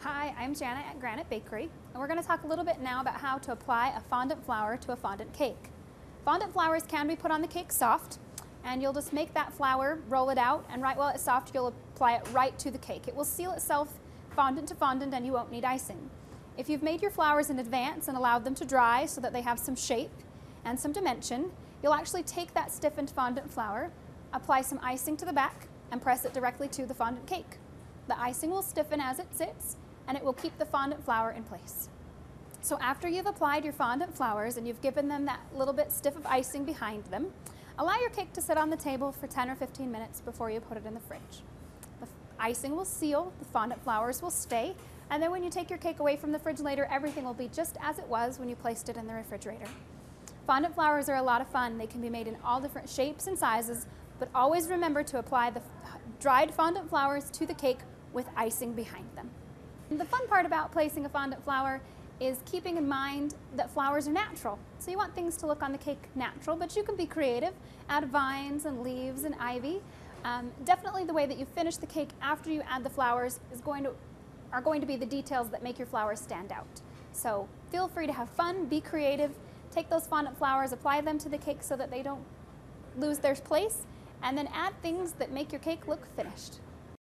Hi, I'm Janet at Granite Bakery, and we're going to talk a little bit now about how to apply a fondant flour to a fondant cake. Fondant flours can be put on the cake soft, and you'll just make that flour, roll it out, and right while it's soft, you'll apply it right to the cake. It will seal itself fondant to fondant, and you won't need icing. If you've made your flours in advance and allowed them to dry so that they have some shape and some dimension, you'll actually take that stiffened fondant flour, apply some icing to the back, and press it directly to the fondant cake. The icing will stiffen as it sits, and it will keep the fondant flour in place. So after you've applied your fondant flours and you've given them that little bit stiff of icing behind them, allow your cake to sit on the table for 10 or 15 minutes before you put it in the fridge. The icing will seal, the fondant flours will stay, and then when you take your cake away from the fridge later, everything will be just as it was when you placed it in the refrigerator. Fondant flours are a lot of fun. They can be made in all different shapes and sizes, but always remember to apply the dried fondant flours to the cake with icing behind them. The fun part about placing a fondant flour is keeping in mind that flowers are natural. So you want things to look on the cake natural, but you can be creative, add vines and leaves and ivy. Definitely the way that you finish the cake after you add the flowers are going to be the details that make your flowers stand out. So feel free to have fun, be creative, take those fondant flowers, apply them to the cake so that they don't lose their place, and then add things that make your cake look finished.